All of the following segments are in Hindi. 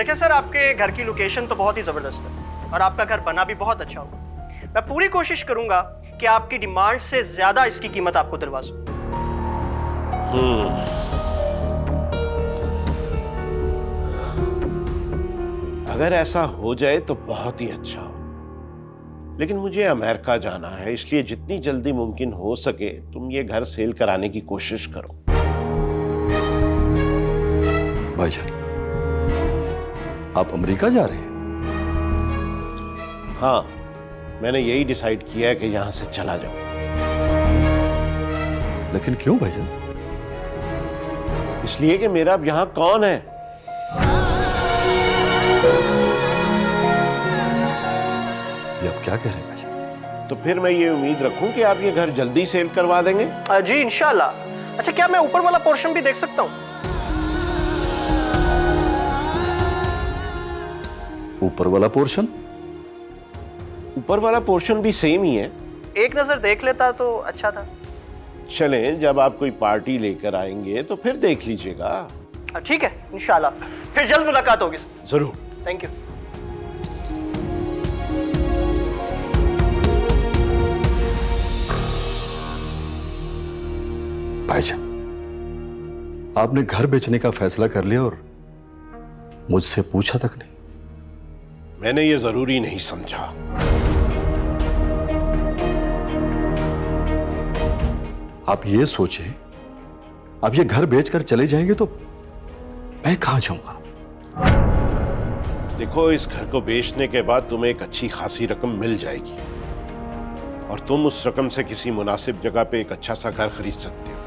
देखिए सर, आपके घर की लोकेशन तो बहुत ही ज़बरदस्त है और आपका घर बना भी बहुत अच्छा होगा। मैं पूरी कोशिश करूंगा कि आपकी डिमांड से ज़्यादा इसकी कीमत आपको दिलवा सकूं। अगर ऐसा हो जाए तो बहुत ही अच्छा हो, लेकिन मुझे अमेरिका जाना है, इसलिए जितनी जल्दी मुमकिन हो सके तुम ये घर सेल कराने की कोशिश करो। भाईजान, आप अमेरिका जा रहे हैं? हाँ, मैंने यही डिसाइड किया है कि यहां से चला जाऊं। लेकिन क्यों भाईजान? इसलिए कि मेरा अब यहां कौन है। ये आप क्या कह रहे हैं भाईजान? तो फिर मैं ये उम्मीद रखूं कि आप ये घर जल्दी सेल करवा देंगे। जी इंशाल्लाह। अच्छा, क्या मैं ऊपर वाला पोर्शन भी देख सकता हूँ? ऊपर वाला पोर्शन? ऊपर वाला पोर्शन भी सेम ही है। एक नजर देख लेता तो अच्छा था। चलें, जब आप कोई पार्टी लेकर आएंगे तो फिर देख लीजिएगा। ठीक है, इंशाल्लाह फिर जल्द मुलाकात होगी सर। जरूर। Thank you. भाईजान, आपने घर बेचने का फैसला कर लिया और मुझसे पूछा तक नहीं। मैंने ये जरूरी नहीं समझा। आप ये सोचें, आप ये घर बेचकर चले जाएंगे तो मैं कहां जाऊंगा? देखो, इस घर को बेचने के बाद तुम्हें एक अच्छी खासी रकम मिल जाएगी और तुम उस रकम से किसी मुनासिब जगह पे एक अच्छा सा घर खरीद सकते हो।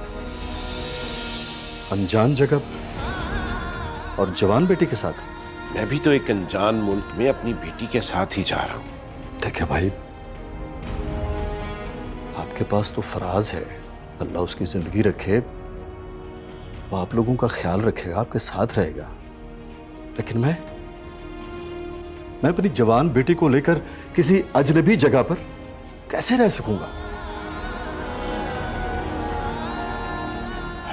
अनजान जगह और जवान बेटी के साथ? मैं भी तो एक अनजान मुल्क में अपनी बेटी के साथ ही जा रहा हूं। देखिए भाई, आपके पास तो फराज है, अल्लाह उसकी जिंदगी रखे, वो आप लोगों का ख्याल रखेगा, आपके साथ रहेगा। लेकिन मैं अपनी जवान बेटी को लेकर किसी अजनबी जगह पर कैसे रह सकूंगा?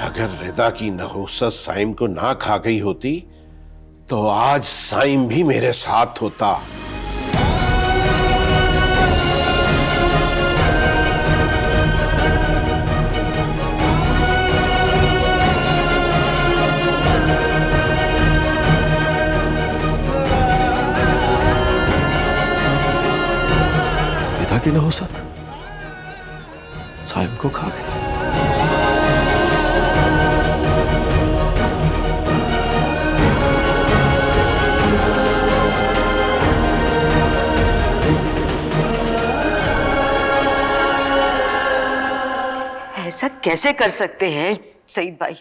अगर रिदा की नहुसत साइम को ना खा गई होती तो आज साइम भी मेरे साथ होता। पिता की नहुसत साइम को खा गई। ऐसा कैसे कर सकते हैं सईद भाई?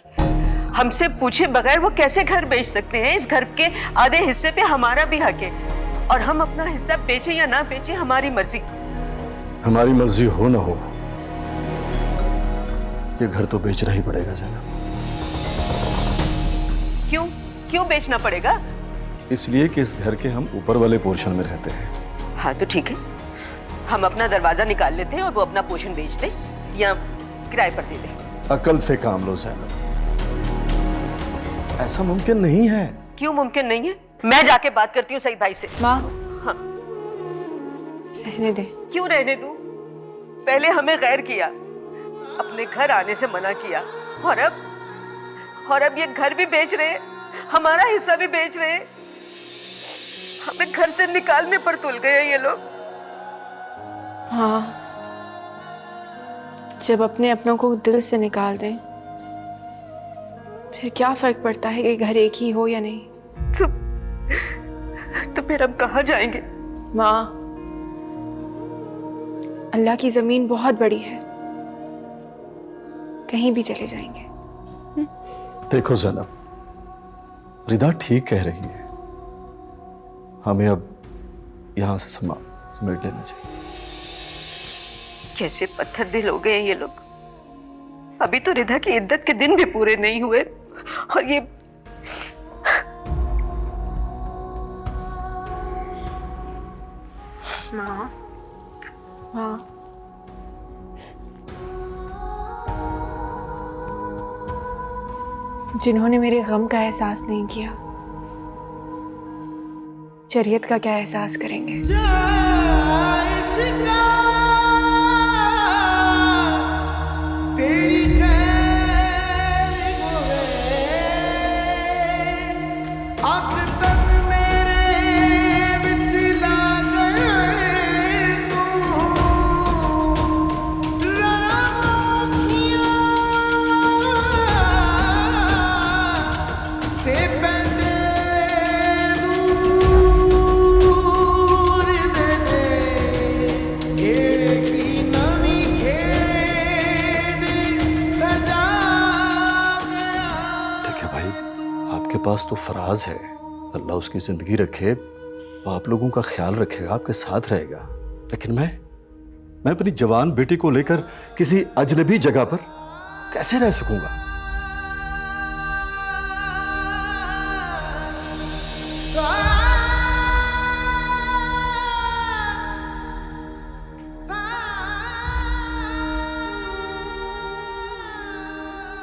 हमसे पूछे बगैर वो कैसे घर बेच सकते हैं? इस घर के आधे हिस्से पे हमारा भी हक है और हम अपना हिस्सा बेचे या ना बेचे हमारी मर्जी। हमारी मर्जी हो ना हो, ये घर तो बेचना ही पड़ेगा ज़ैनब। क्यों क्यों बेचना पड़ेगा? इसलिए कि इस घर के हम ऊपर वाले पोर्शन में रहते हैं। हाँ तो ठीक है, हम अपना दरवाजा निकाल लेते हैं और वो अपना पोर्शन बेच दे या किराए पर दे दे। अकल से काम लो ज़ैनब, ऐसा मुमकिन नहीं है। क्यों मुमकिन नहीं है? मैं जाके बात करती हूँ सईद भाई से। माँ, हाँ, रहने दे। क्यों रहने दूं? पहले हमें गैर किया, अपने घर आने से मना किया और अब ये घर भी बेच रहे हैं, हमारा हिस्सा भी बेच रहे हैं। हमें घर से निकालने पर तुल गए ये लोग। हाँ, जब अपने अपनों को दिल से निकाल दें फिर क्या फर्क पड़ता है कि घर एक ही हो या नहीं? तो फिर हम कहाँ जाएंगे? माँ, अल्लाह की जमीन बहुत बड़ी है, कहीं भी चले जाएंगे। देखो ज़ैनब, रिदा ठीक कह रही है, हमें अब यहां से समेट लेना चाहिए। कैसे पत्थर दिल हो गए ये लोग। अभी तो रिदा की इद्दत के दिन भी पूरे नहीं हुए और ये माँ, माँ, जिन्होंने मेरे गम का एहसास नहीं किया शरीयत का क्या एहसास करेंगे। देखिए भाई, आपके पास तो फराज है, अल्लाह उसकी जिंदगी रखे, वो आप लोगों का ख्याल रखेगा, आपके साथ रहेगा। लेकिन मैं अपनी जवान बेटी को लेकर किसी अजनबी जगह पर कैसे रह सकूंगा?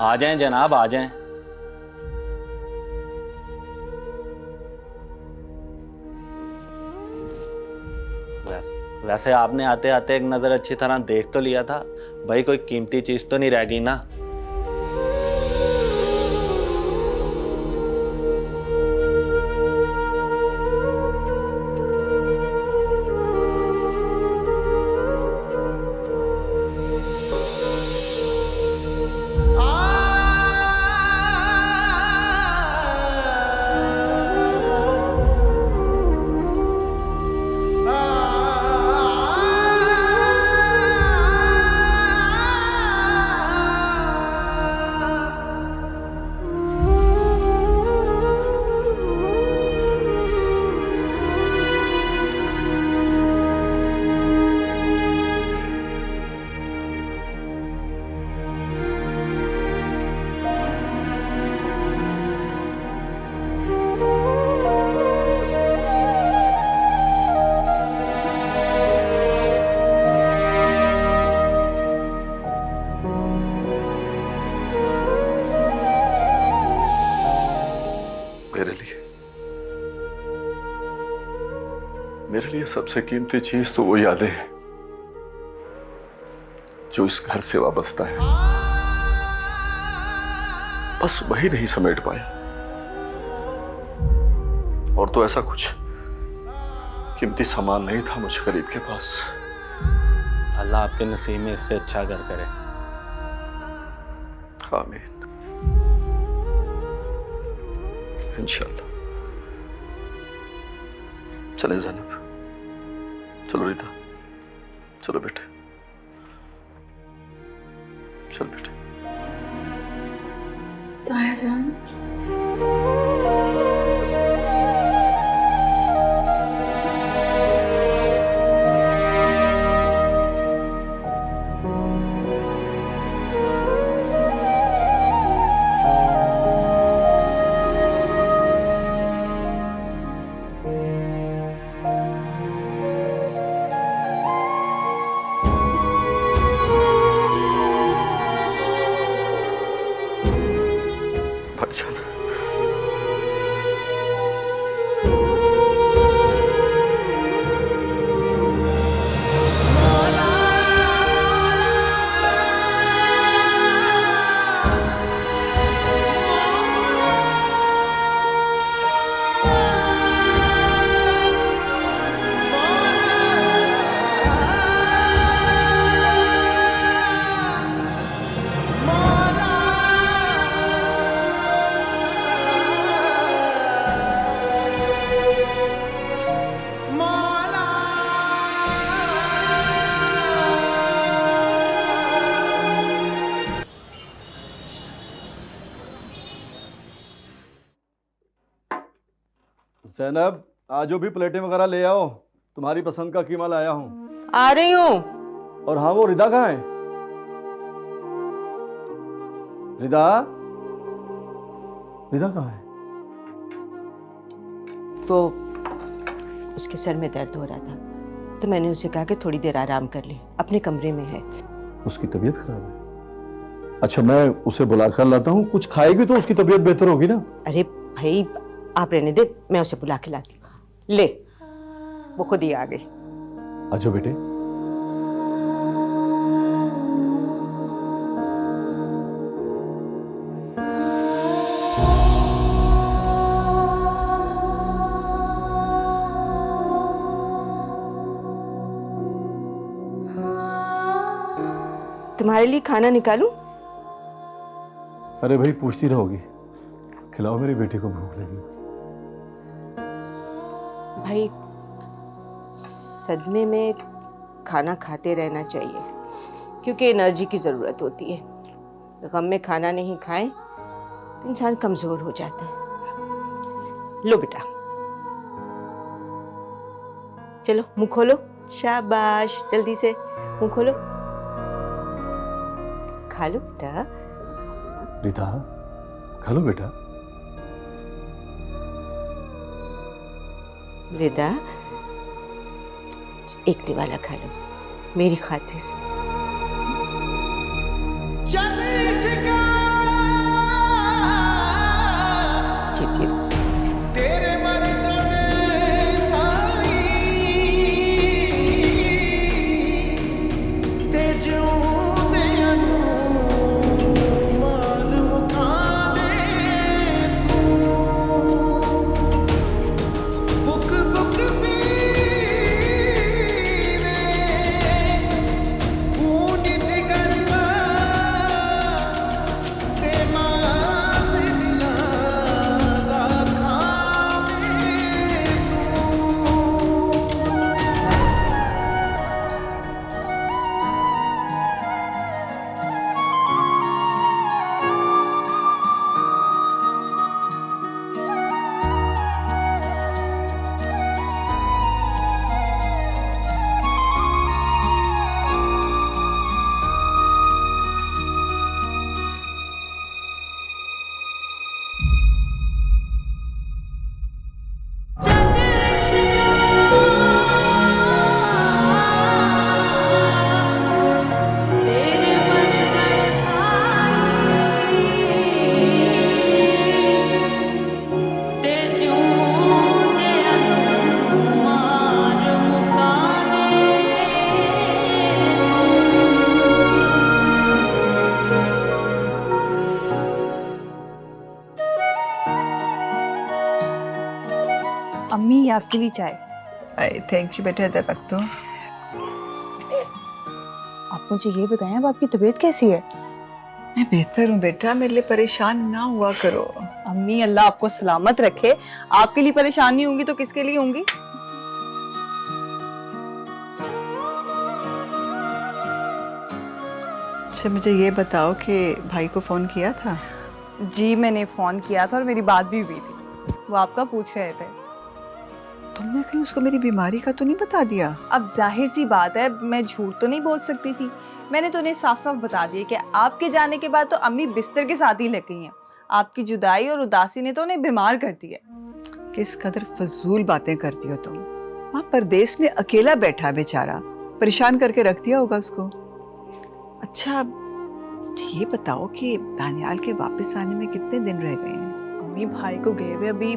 आ जाएं जनाब, आ जाएं। वैसे आपने आते आते एक नजर अच्छी तरह देख तो लिया था भाई, कोई कीमती चीज तो नहीं रह गई ना? मेरे लिए सबसे कीमती चीज तो वो यादें हैं जो इस घर से वाबस्ता है। बस वही नहीं समेट पाया, और तो ऐसा कुछ कीमती सामान नहीं था मुझ गरीब के पास। अल्लाह आपके नसीब में इससे अच्छा घर करे। आमीन, इंशाल्लाह। चले ज़ैनब, चलो रिदा, चलो बेटे, चल बेटे। ताया जान, भाईजान, ज़ैनब, आज जो भी प्लेटें वगैरह ले आओ, तुम्हारी पसंद का कीमा लाया हूं। आ रही हूँ। और हाँ, वो रिदा कहाँ है? रिदा, रिदा कहाँ है? वो उसके सर में दर्द हो रहा था तो मैंने उसे कहा कि थोड़ी देर आराम कर ले, अपने कमरे में है। उसकी तबीयत खराब है? अच्छा, मैं उसे बुला कर लाता हूँ, कुछ खाएगी तो उसकी तबीयत बेहतर होगी ना। अरे भाई आप रहने दे, मैं उसे बुला के लाती हूँ। ले, वो खुद ही आ गई। आजो बेटे। तुम्हारे लिए खाना निकालूं? अरे भाई पूछती रहोगी, खिलाओ मेरी बेटी को, भूख लगी। भाई सदमे में खाना खाते रहना चाहिए क्योंकि एनर्जी की ज़रूरत होती है। गम में खाना नहीं खाए तो इंसान कमज़ोर हो जाता है। लो बेटा, चलो मुंह खोलो। शाबाश, जल्दी से मुंह खोलो, खा लो बेटा। रीता, खा लो बेटा। रिदा, एक निवाला खा लो मेरी खातिर। जी जी। अम्मी ये आपके लिए चाय। थैंक यू बेटा, इधर रख दो। आप मुझे ये बताएं अब आपकी तबीयत कैसी है? मैं बेहतर हूँ बेटा, मेरे लिए परेशान ना हुआ करो। अम्मी अल्लाह आपको सलामत रखे। आपके लिए परेशान नहीं होंगी तो किसके लिए होंगी? अच्छा मुझे ये बताओ कि भाई को फोन किया था? जी मैंने फोन किया था और मेरी बात भी हुई थी। वो आपका पूछ रहे थे। तुमने कहीं उसको मेरी बीमारी का तो नहीं बता दिया? अब जाहिर सी बात है, मैं झूठ तो नहीं बोल सकती थी। मैंने तो उन्हें साफ साफ बता दिया कि आपके जाने के बाद तो अम्मी बिस्तर के साथ ही लग गई हैं। आपकी जुदाई और उदासी ने तो उन्हें बीमार कर दिया। किस कदर फजूल बातें करती हो तुम। वहाँ परदेश में अकेला बैठा बेचारा, परेशान करके रख दिया होगा उसको। अच्छा ये बताओ कि दानियाल के वापस आने में कितने दिन रह गए हैं? अम्मी भाई को गए हुए अभी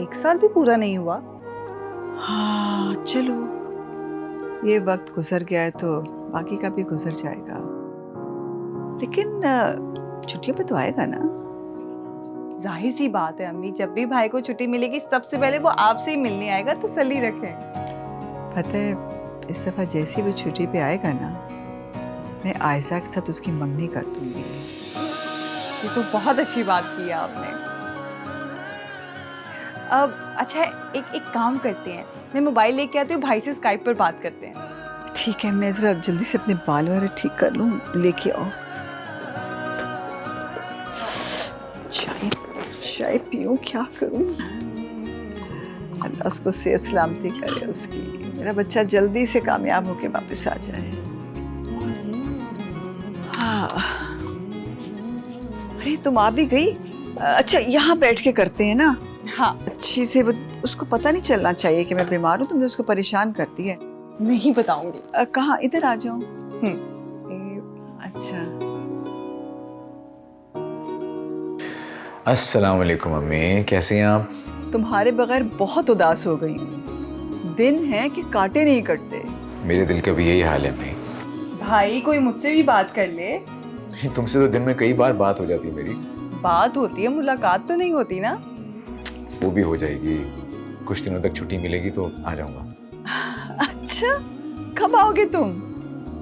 1 साल भी पूरा नहीं हुआ। हाँ चलो, ये वक्त गुजर गया है तो बाकी का भी गुजर जाएगा। लेकिन छुट्टियों पे तो आएगा ना? जाहिर सी बात है अम्मी, जब भी भाई को छुट्टी मिलेगी सबसे पहले वो आपसे ही मिलने आएगा। तसल्ली रखें। पता है इस दफा जैसी वो छुट्टी पे आएगा ना, मैं आयशा के साथ उसकी मंगनी कर दूंगी। ये तो बहुत अच्छी बात की है आपने। अब अच्छा एक काम करते हैं, मैं मोबाइल लेके आती हूँ, भाई से स्काइप पर बात करते हैं। ठीक है, मैं जरा जल्दी से अपने बाल वगैरह ठीक कर लूँ, लेके आओ। चाय चाय पीऊँ, क्या करूँ? अल्लाह उसको सेहत सलामती करे उसकी, मेरा बच्चा जल्दी से कामयाब होके वापस आ जाए। हाँ अरे तुम आ भी गई? अच्छा यहाँ बैठ के करते हैं ना? हाँ अच्छी से उसको पता नहीं चलना चाहिए कि मैं बीमार हूँ। तुमने उसको परेशान कर दिया है। नहीं बताऊंगी। कहाँ? इधर आ जाओ। अच्छा अस्सलाम वालेकुम अम्मी, कैसे हैं आप? तुम्हारे बगैर बहुत उदास हो गई हूँ। दिन है कि कांटे नहीं कटते। मेरे दिल का भी यही हाल है अम्मी। भाई कोई मुझसे भी बात कर ले। तुमसे तो दिन में कई बार बात हो जाती है मेरी। बात होती है, मुलाकात तो नहीं होती ना। वो भी हो जाएगी, कुछ दिनों तक छुट्टी मिलेगी तो आ जाऊंगा। अच्छा, कब आओगे तुम?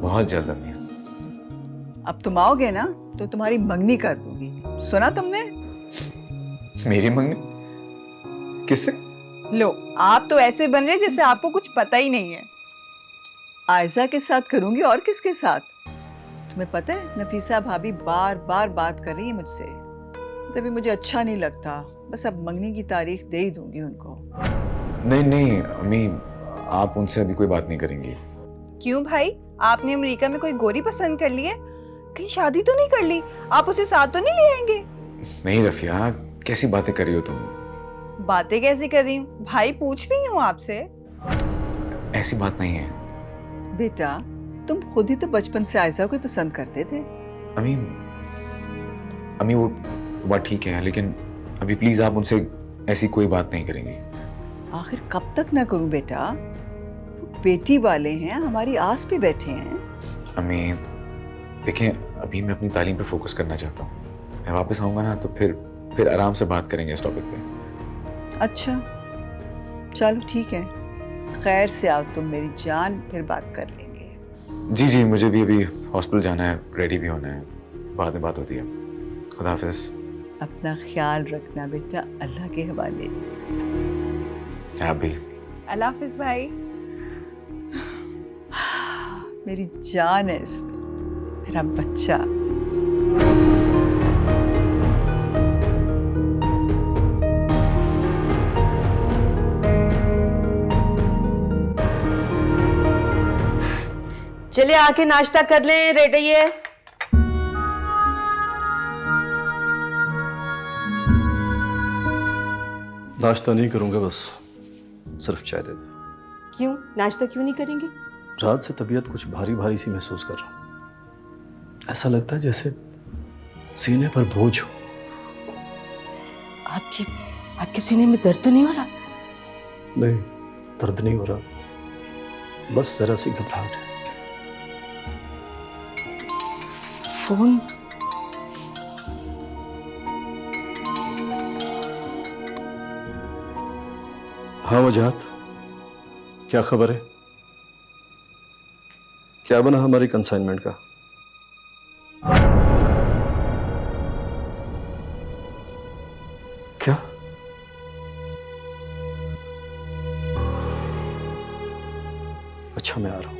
बहुत जल्द अम्मी। अब तुम आओगे ना तो तुम्हारी मंगनी कर दूंगी, सुना तुमने? मेरी मंगनी? किससे? लो, आप तो ऐसे बन रहे जैसे आपको कुछ पता ही नहीं है। आयजा के साथ करूंगी, और किसके साथ? तुम्हें पता है नफीसा भाभी बार बार बात कर रही है मुझसे, तभी मुझे अच्छा नहीं लगता। बस अब मंगनी की तारीख दे ही दूंगी उनको। नहीं नहीं अम्मी, आप उनसे अभी कोई बात नहीं करेंगी। क्यों भाई, आपने अमेरिका में कोई गोरी पसंद कर ली है? कहीं शादी तो नहीं कर ली? आप उसे साथ तो नहीं ले आएंगे? नहीं रफिया, कैसी बातें कर रही हो तुम? बातें कैसी कर रही हूँ भाई, पूछ रही हूँ आपसे। ऐसी बात नहीं है बेटा, तुम खुद ही तो बचपन से आयजा को ही पसंद करते थे। अम्मी। अम्मी वो बात ठीक है, लेकिन अभी प्लीज आप उनसे ऐसी कोई बात नहीं करेंगी। आखिर कब तक ना करूं बेटा? वो बेटी वाले हैं, हमारी आस पे बैठे हैं। अम्मी देखें, अभी मैं अपनी तालीम पे फोकस करना चाहता हूँ। मैं वापस आऊँगा ना तो फिर आराम से बात करेंगे इस टॉपिक पे। अच्छा चलो ठीक है, खैर से आओ तुम मेरी जान, फिर बात कर लेंगे। जी जी, मुझे भी अभी हॉस्पिटल जाना है, रेडी भी होना है, बाद में बात होती है। खुदा हाफिज। अपना ख्याल रखना बेटा, अल्लाह के हवाले। आप भी। अल्लाह हाफिज भाई। मेरी जान है इसमें, मेरा बच्चा। चलिए आके नाश्ता कर लें, रेडी है। नाश्ता नहीं करूंगा, बस सिर्फ चाय दे दे। क्यों नाश्ता क्यों नहीं करेंगे? रात से तबीयत कुछ भारी भारी सी महसूस कर रहा हूँ। ऐसा लगता है जैसे सीने पर बोझ हो। आपके सीने में दर्द तो नहीं हो रहा? नहीं, दर्द नहीं हो रहा, बस जरा सी घबराहट है। फोन? हाँ वजाहत, क्या खबर है? क्या बना हमारी कंसाइनमेंट का? क्या? अच्छा मैं आ रहा हूं।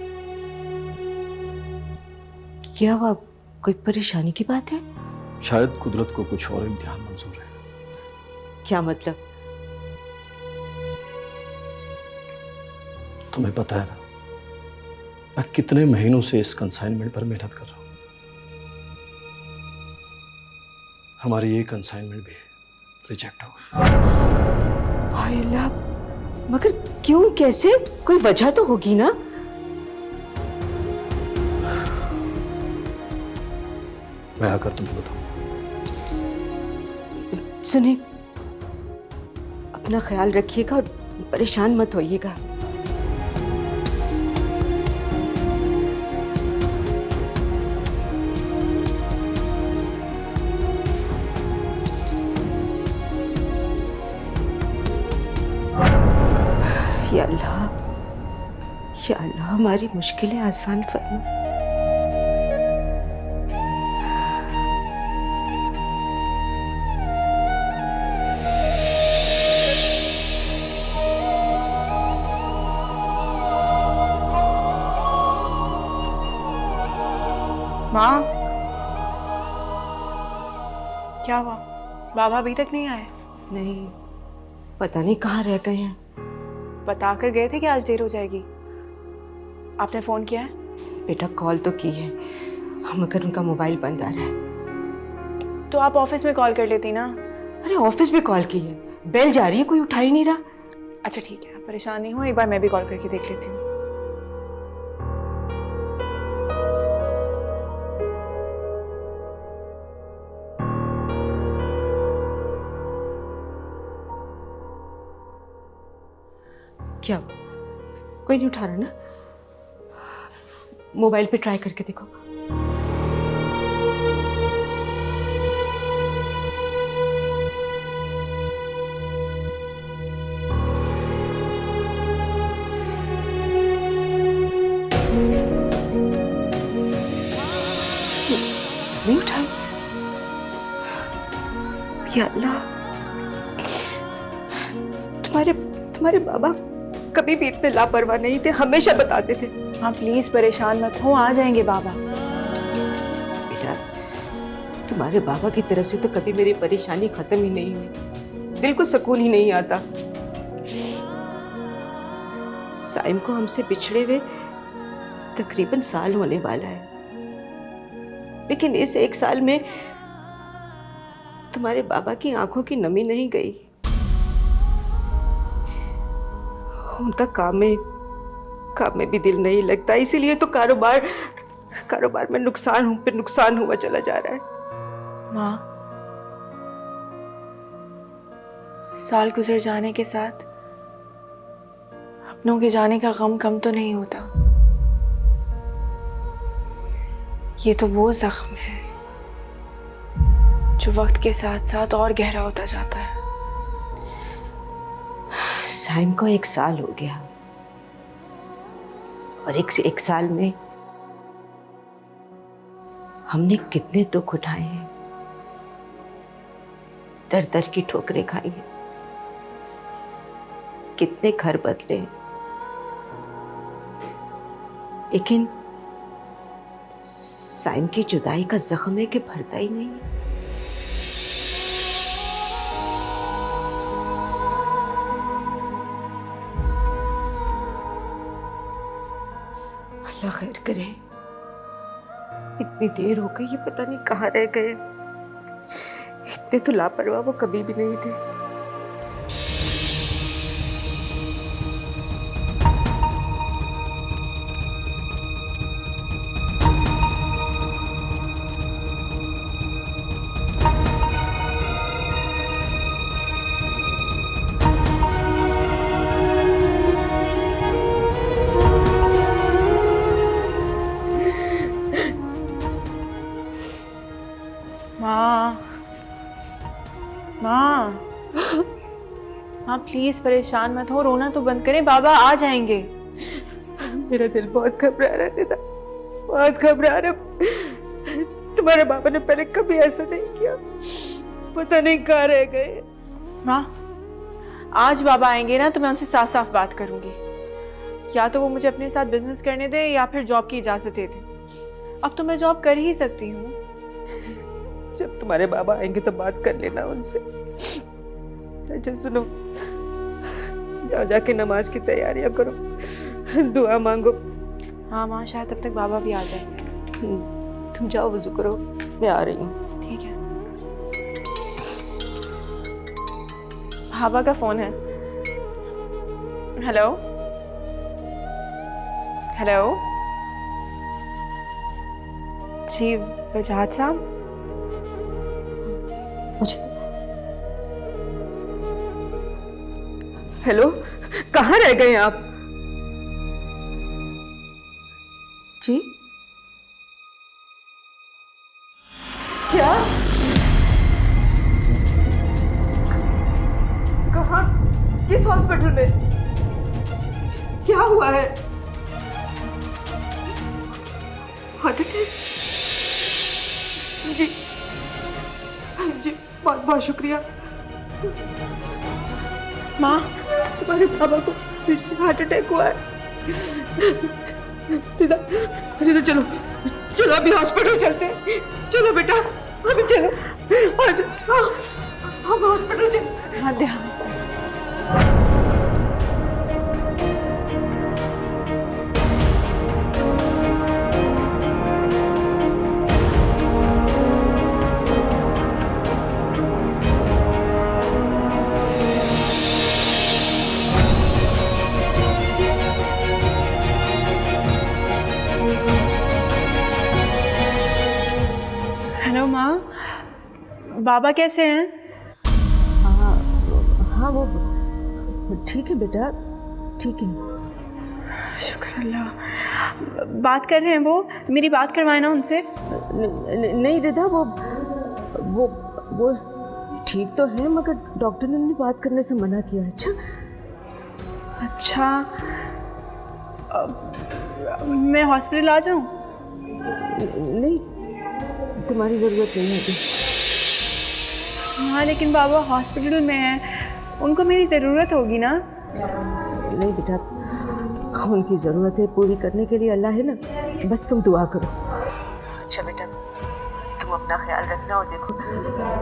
क्या हुआ, कोई परेशानी की बात है? शायद कुदरत को कुछ और इम्तिहान मंजूर है। क्या मतलब? तुम्हें पता है ना, मैं कितने महीनों से इस कंसाइनमेंट पर मेहनत कर रहा हूं। हमारी ये कंसाइनमेंट भी रिजेक्ट हो गई। हाय अल्लाह, मगर क्यों, कैसे? कोई वजह तो होगी ना? मैं आकर तुम्हें बताऊं। सुने, अपना ख्याल रखिएगा और परेशान मत होइएगा। या अल्लाह हमारी मुश्किलें आसान फरमा। माँ, क्या हुआ? बाबा अभी तक नहीं आए? नहीं, पता नहीं कहाँ रह गए हैं। बता कर गए थे कि आज देर हो जाएगी। आपने फोन किया है? बेटा कॉल तो की है, मगर उनका मोबाइल बंद आ रहा है। तो आप ऑफिस में कॉल कर लेती ना। अरे ऑफिस में कॉल की है, बेल जा रही है, कोई उठा ही नहीं रहा। अच्छा ठीक है, आप परेशान नहीं हो, एक बार मैं भी कॉल करके देख लेती हूँ। क्या कोई नहीं उठा रहा ना? मोबाइल पे ट्राई करके देखो। नहीं उठाई। या अल्लाह, तुम्हारे बाबा कभी भी इतने लापरवाह नहीं थे, हमेशा बताते थे। आप प्लीज परेशान मत हो, आ जाएंगे बाबा। बेटा, तुम्हारे बाबा की तरफ से तो कभी मेरी परेशानी खत्म ही नहीं हुई, दिल को सुकून ही नहीं आता। साइम को हमसे बिछड़े हुए तकरीबन साल होने वाला है, लेकिन इस एक साल में तुम्हारे बाबा की आंखों की नमी नहीं गई। उनका काम में भी दिल नहीं लगता, इसीलिए तो कारोबार में नुकसान पे नुकसान हुआ चला जा रहा है। माँ, साल गुजर जाने के साथ अपनों के जाने का गम कम तो नहीं होता। ये तो वो जख्म है जो वक्त के साथ साथ और गहरा होता जाता है। साइम को 1 साल हो गया और एक साल में हमने कितने दुख उठाए हैं, दर दर की ठोकरें खाई हैं, कितने घर बदले, लेकिन साइम की जुदाई का जख्म है कि भरता ही नहीं है। अल्लाह खैर करे। इतनी देर हो गई, ये पता नहीं कहाँ रह गए। इतने तो लापरवाह वो कभी भी नहीं थे। माँ प्लीज परेशान मत हो, रोना तो बंद करें, बाबा आ जाएंगे। मेरा दिल बहुत घबरा रहा है निदा, बहुत घबरा रहा। तुम्हारे बाबा ने पहले कभी ऐसा नहीं किया, पता नहीं कहाँ रह गए। माँ, आज बाबा आएंगे ना तो मैं उनसे साफ साफ बात करूंगी। या तो वो मुझे अपने साथ बिजनेस करने दे या फिर जॉब की इजाजत दे दे। अब तो मैं जॉब कर ही सकती हूँ। जब तुम्हारे बाबा आएंगे तो बात कर लेना उनसे। अच्छा सुनो, जाओ जाके नमाज की तैयारियां करो, दुआ मांगो। हाँ माँ, शायद तब तक बाबा भी आ जाएंगे। तुम जाओ, वजू करो, मैं आ रही हूँ। ठीक है। हाबा का फोन है। हेलो हेलो, जी वजाहत साहब। हेलो, कहाँ रह गए आप? जी क्या? कहाँ? किस हॉस्पिटल में? क्या हुआ है? Heart attack? जी जी, बहुत बहुत शुक्रिया। माँ, तुम्हारे बाबा को फिर से हार्ट अटैक हुआ है। रिदा चलो चलो, अभी हॉस्पिटल चलते हैं। चलो बेटा, अभी चलो, हम हॉस्पिटल चलते। हाँ ध्यान से। हेलो माँ, बाबा कैसे हैं? हाँ वो ठीक है बेटा, ठीक है। शुक्र अल्लाह। बात कर रहे हैं वो, मेरी बात करवाए ना उनसे। नहीं रिदा, वो ठीक तो है, मगर डॉक्टर ने उन्हें बात करने से मना किया। अच्छा, मैं हॉस्पिटल आ जाऊं? नहीं, तुम्हारी ज़रूरत नहीं है अभी। हाँ लेकिन बाबा हॉस्पिटल में है, उनको मेरी ज़रूरत होगी ना? नहीं बेटा, उनकी ज़रूरतें पूरी करने के लिए अल्लाह है ना, बस तुम दुआ करो। अच्छा बेटा, तुम अपना ख्याल रखना और देखो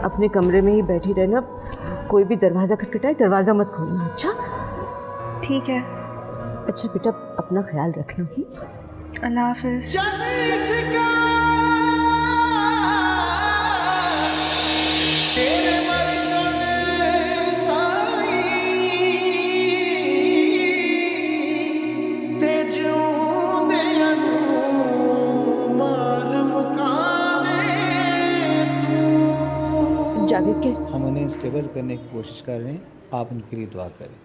अपने कमरे में ही बैठी रहना, कोई भी दरवाज़ा खटखटाए दरवाज़ा मत खोलना। अच्छा ठीक है। अच्छा बेटा, अपना ख्याल रखना। अल्लाह हाफिज़। जावेद के हम उन्हें स्टेबल करने की कोशिश कर रहे हैं, आप उनके लिए दुआ करें।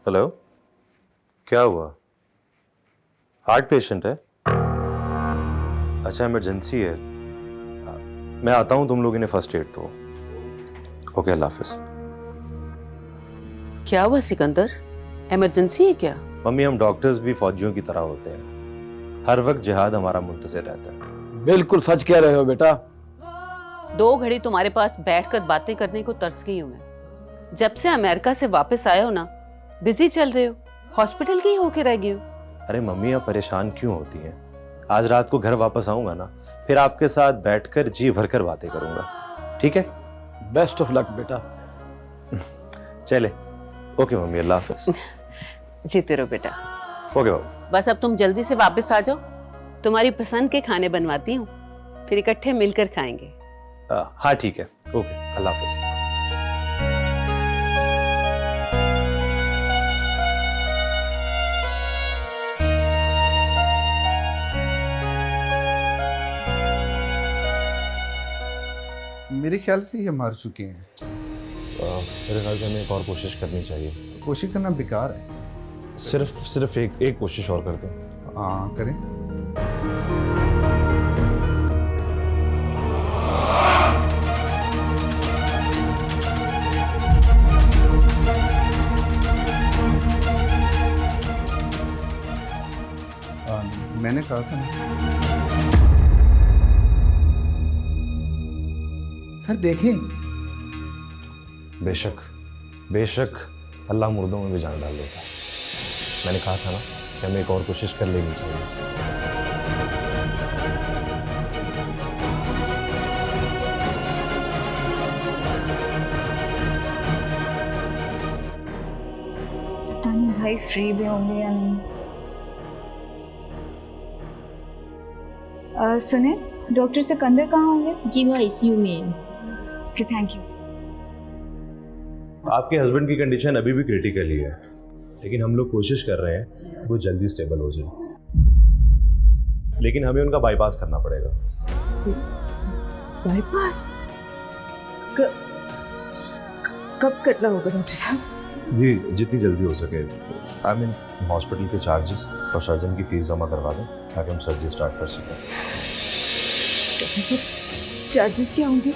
हेलो, क्या हुआ? हार्ट पेशेंट है? अच्छा, इमरजेंसी है। मैं आता हूँ, तुम लोग इन्हें फर्स्ट एड दो। ओके, अल्लाह हाफिज। क्या हुआ सिकंदर, इमरजेंसी है क्या? मम्मी, हम डॉक्टर्स भी फौजियों की तरह होते हैं, हर वक्त जिहाद हमारा मुंतज़िर रहता है। बिल्कुल सच कह रहे हो बेटा। 2 घड़ी तुम्हारे पास बैठकर बातें करने को तरस गई हूँ मैं। जब से अमेरिका से वापस आए हो ना, बिजी चल रहे हो, हॉस्पिटल की होके रह गई हो। अरे मम्मी, आप परेशान क्यों होती हैं? आज रात को घर वापस आऊंगा ना, फिर आपके साथ बैठकर जी भरकर बातें करूंगा, ठीक है? बेस्ट ऑफ लक बेटा। चले, ओके मम्मी, अल्लाह हाफिज। जीते रहो बेटा। ओके बाबू। बस अब तुम जल्दी से वापस आ जाओ, तुम्हारी पसंद के खाने बनवाती हूँ, फिर इकट्ठे मिलकर खाएंगे। हाँ ठीक है, ओके, अल्लाह हाफिज। मेरे ख्याल से ये मर चुके हैं। मेरे ख्याल से हमें एक और कोशिश करनी चाहिए। कोशिश करना बेकार है। सिर्फ एक कोशिश और करते हैं। हाँ करें। मैंने कहा था ना सर, देखें। बेशक अल्लाह मुर्दों में भी जान डाल देता है। मैंने कहा था ना कि हमें एक और कोशिश कर लेनी चाहिए। पता नहीं भाई फ्री भी होंगे या नहीं। सुने, डॉक्टर सिकंदर कहाँ होंगे? जी वो आईसीयू में है। Okay, thank you. आपके हस्बैंड की कंडीशन अभी भी क्रिटिकल ही है, लेकिन हम लोग कोशिश कर रहे हैं वो जल्दी स्टेबल हो जाए, लेकिन हमें उनका बाईपास करना पड़ेगा। बाईपास कब करना होगा डॉक्टर साहब? जी, जितनी जल्दी हो सके। आई मीन हॉस्पिटल के चार्जेस और सर्जन की फीस जमा करवा दें ताकि हम सर्जरी स्टार्ट कर सकें। डॉक्टर साहब, चार्जेस क्या होंगे?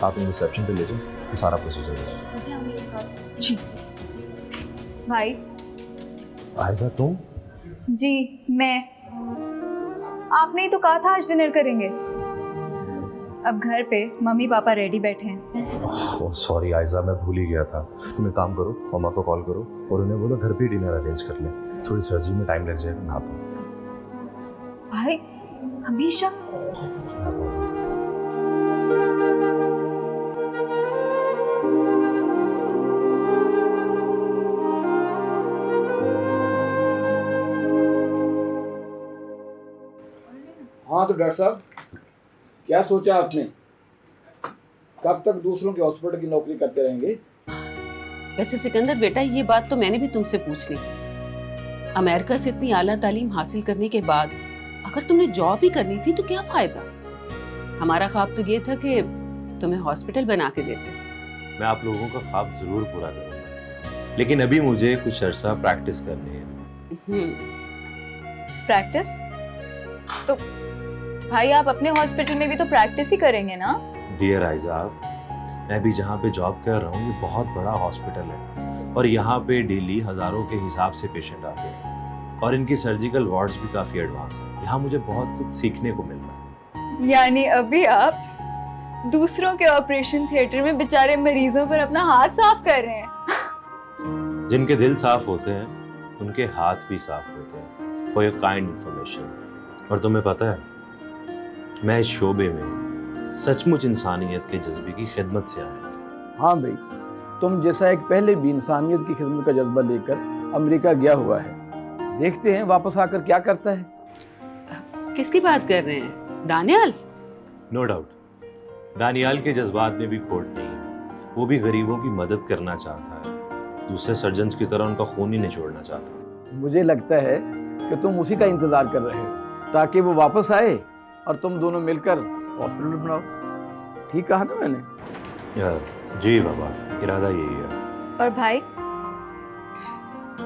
आप इन रिसेप्शन पे ले जाएं, ये सारा प्रोसीजर है। जी भाई। आयशा, तुम? जी मैं। आपने ही तो कहा था आज डिनर करेंगे। अब घर पे मम्मी पापा रेडी बैठे हैं। ओह सॉरी आयशा, मैं भूल ही गया था। तुम एक काम करो, मम्मा को कॉल करो और उन्हें बोलो घर पे डिनर अरेंज कर लें। थोड़ी सर्जरी में टाइम लग जाएगा, मैं आता हूँ। भाई हमेशा। हाँ तो डॉक्टर साहब, क्या सोचा आपने? कब तक दूसरों के हॉस्पिटल की नौकरी करते रहेंगे? वैसे सिकंदर बेटा, ये बात तो मैंने भी तुमसे पूछ ली। अमेरिका से इतनी आला तालीम हासिल करने के बाद अगर तुमने जॉब ही करनी थी तो क्या फायदा? हमारा ख्वाब तो ये था कि तुम्हें हॉस्पिटल बना के देते। मैं आप लोगों का ख्वाब जरूर पूरा करूंगा, लेकिन अभी मुझे कुछ अर्सा प्रैक्टिस करनी है। प्रैक्टिस? तो भाई आप अपने हॉस्पिटल में भी तो प्रैक्टिस ही करेंगे ना? डियर आइजाब, मैं भी जहाँ पे जॉब कर रहा हूँ ये बहुत बड़ा हॉस्पिटल है और यहाँ पे डेली हजारों के हिसाब से पेशेंट आते हैं और इनकी सर्जिकल वार्ड्स भी काफी एडवांस हैं। यहाँ मुझे बहुत कुछ सीखने को मिल रहा है। यानी अभी आप दूसरों के ऑपरेशन थिएटर में बेचारे मरीजों पर अपना हाथ साफ कर रहे हैं। जिनके दिल साफ होते हैं उनके हाथ भी साफ होते हैं। For your kind information. और तुम्हें पता है, मैं इस शोबे में सचमुच इंसानियत के जज्बे की खिदमत से आया। हाँ भाई, तुम जैसा एक पहले भी इंसानियत की खिदमत का जज्बा लेकर अमेरिका गया हुआ है। देखते हैं वापस आकर क्या करता है। किसकी बात कर रहे हैं? दानियाल? नो डाउट, दानियाल के जज्बात में भी खोट नहीं है। वो भी गरीबों की मदद करना चाहता है, दूसरे सर्जन्स की तरह उनका खून ही नहीं छोड़ना चाहता। मुझे लगता है कि तुम उसी का इंतजार कर रहे हो ताकि वो वापस आए और तुम दोनों मिलकर हॉस्पिटल बनाओ। ठीक कहा ना मैंने? जी बाबा, इरादा यही है। और भाई,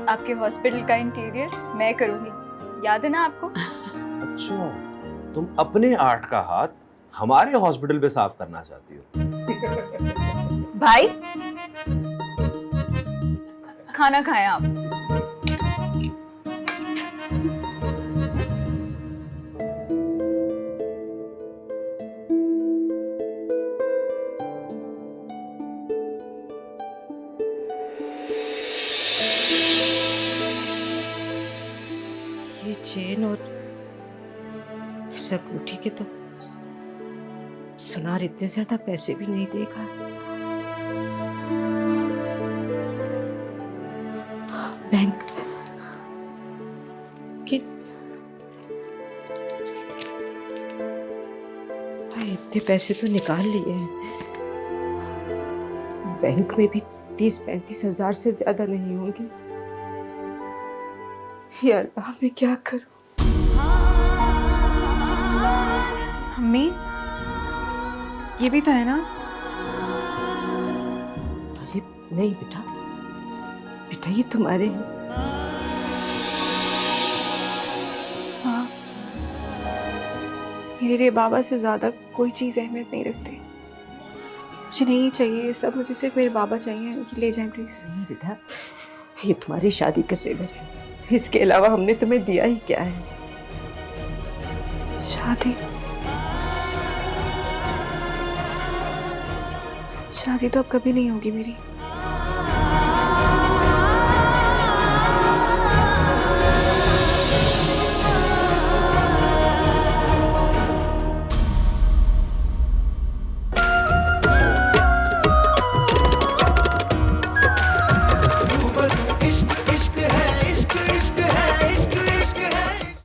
आपके हॉस्पिटल का इंटीरियर मैं करूंगी, याद है ना आपको? अच्छा, तुम अपने आर्ट का हाथ हमारे हॉस्पिटल पे साफ करना चाहती हो? भाई, खाना खाएं आप। ये चेन और इस अंगूठी के तो सुनार इतने ज्यादा पैसे भी नहीं देगा। बैंक कि इतने पैसे तो निकाल लिए हैं, बैंक में भी 30-35 हजार से ज्यादा नहीं होंगे। या अल्लाह, मैं क्या करूं? अम्मी, ये भी तो है ना? अरे नहीं बेटा, बेटा ये तुम्हारे हैं। हाँ, मेरे लिए बाबा से ज्यादा कोई चीज़ अहमियत नहीं रखती। मुझे नहीं चाहिए ये सब, मुझे सिर्फ मेरे बाबा चाहिए। ये ले जाएं प्लीज। नहीं बेटा, ये तुम्हारी शादी का सेवर है, इसके अलावा हमने तुम्हें दिया ही क्या है? शादी तो अब कभी नहीं होगी मेरी।